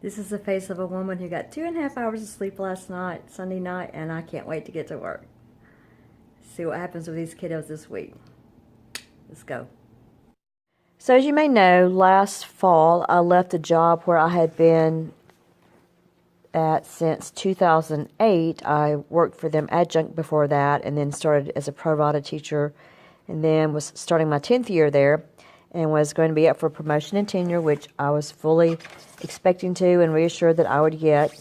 This is the face of a woman who got 2.5 hours of sleep last night, Sunday night, and I can't wait to get to work. See what happens with these kiddos this week. Let's go. So as you may know, last fall I left a job where I had been at since 2008. I worked for them adjunct before that, and then started as a pro rata teacher, and then was starting my 10th year there, and was going to be up for promotion and tenure, which I was fully expecting to and reassured that I would get.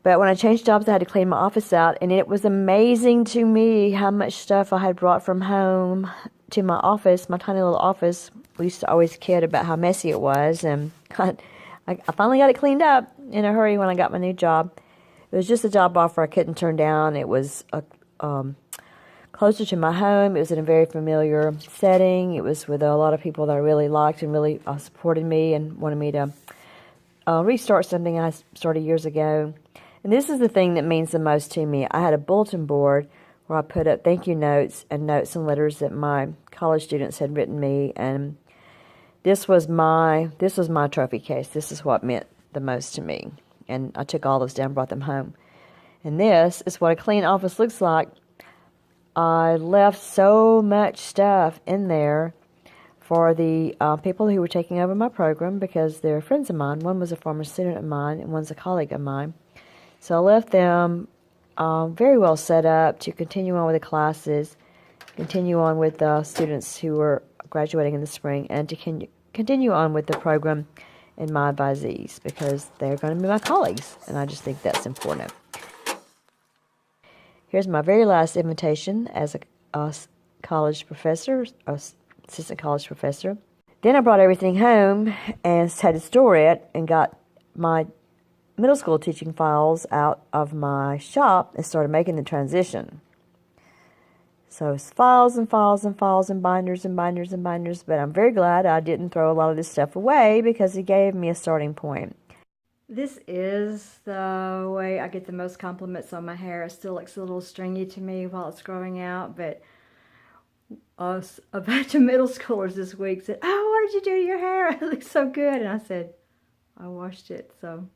But when I changed jobs, I had to clean my office out, and it was amazing to me how much stuff I had brought from home to my office, my tiny little office. We used to always kid about how messy it was, and I finally got it cleaned up in a hurry when I got my new job. It was just a job offer I couldn't turn down. It was closer to my home. It was in a very familiar setting. It was with a lot of people that I really liked and really supported me and wanted me to restart something I started years ago. And this is the thing that means the most to me. I had a bulletin board where I put up thank you notes and letters that my college students had written me, and this was my trophy case. This is what meant the most to me. And I took all those down, brought them home. And this is what a clean office looks like. I left so much stuff in there for the people who were taking over my program because they're friends of mine. One was a former student of mine and one's a colleague of mine. So I left them very well set up to continue on with the classes, continue on with the students who were graduating in the spring, and to continue on with the program and my advisees because they're going to be my colleagues, and I just think that's important. Here's my very last invitation as a college professor, assistant college professor. Then I brought everything home and had to store it and got my middle school teaching files out of my shop and started making the transition. So it's files and files and files and binders and binders and binders, but I'm very glad I didn't throw a lot of this stuff away because it gave me a starting point. This is the way I get the most compliments on my hair. It still looks a little stringy to me while it's growing out, but a bunch of middle schoolers this week said, "Oh, what did you do to your hair? It looks so good." And I said, "I washed it." So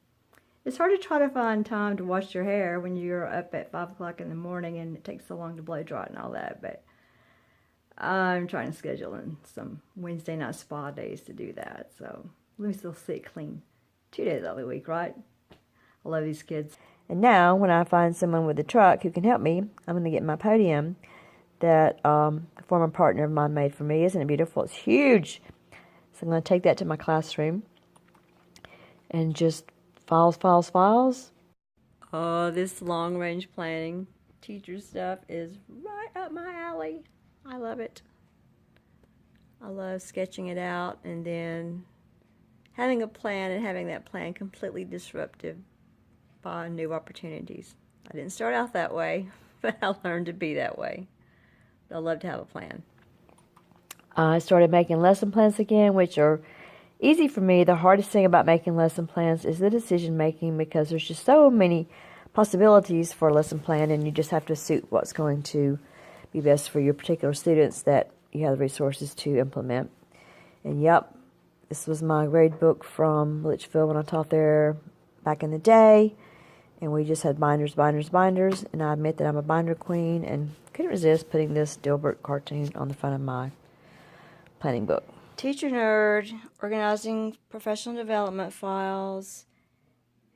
it's hard to try to find time to wash your hair when you're up at 5 o'clock in the morning and it takes so long to blow dry and all that, but I'm trying to schedule in some Wednesday night spa days to do that, so let me still see it clean 2 days out of the week, right? I love these kids. And now, when I find someone with a truck who can help me, I'm going to get my podium that a former partner of mine made for me. Isn't it beautiful? It's huge. So I'm going to take that to my classroom and just files, files, files. Oh, this long-range planning teacher stuff is right up my alley. I love it. I love sketching it out and then having a plan and having that plan completely disrupted by new opportunities. I didn't start out that way, but I learned to be that way. But I love to have a plan. I started making lesson plans again, which are easy for me. The hardest thing about making lesson plans is the decision making because there's just so many possibilities for a lesson plan, and you just have to suit what's going to be best for your particular students that you have the resources to implement. And yep, this was my grade book from Litchfield when I taught there back in the day, and we just had binders, binders, binders, and I admit that I'm a binder queen and couldn't resist putting this Dilbert cartoon on the front of my planning book. Teacher nerd, organizing professional development files,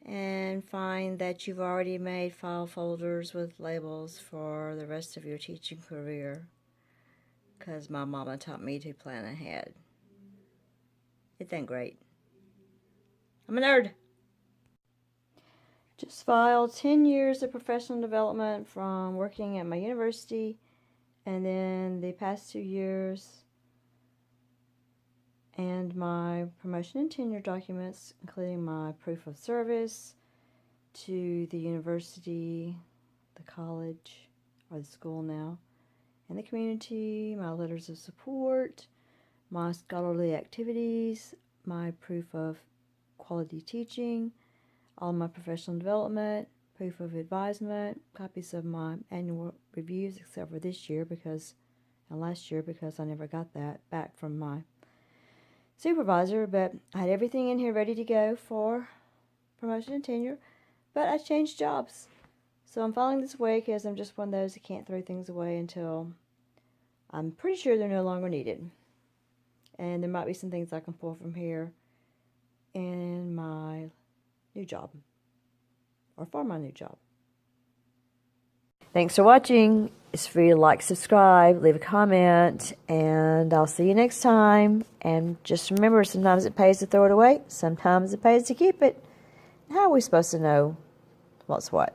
and find that you've already made file folders with labels for the rest of your teaching career because my mama taught me to plan ahead. Isn't that great? I'm a nerd. Just filed 10 years of professional development from working at my university, and then the past 2 years, and my promotion and tenure documents, including my proof of service to the university, the college, or the school now, and the community, my letters of support, my scholarly activities, my proof of quality teaching, all my professional development, proof of advisement, copies of my annual reviews, except for this year and last year because I never got that back from my supervisor, but I had everything in here ready to go for promotion and tenure, but I changed jobs. So I'm filing this away because I'm just one of those that can't throw things away until I'm pretty sure they're no longer needed. And there might be some things I can pull from here in my new job, or for my new job. Thanks for watching. It's free to like, subscribe, leave a comment, and I'll see you next time. And just remember, sometimes it pays to throw it away, sometimes it pays to keep it. How are we supposed to know what's what?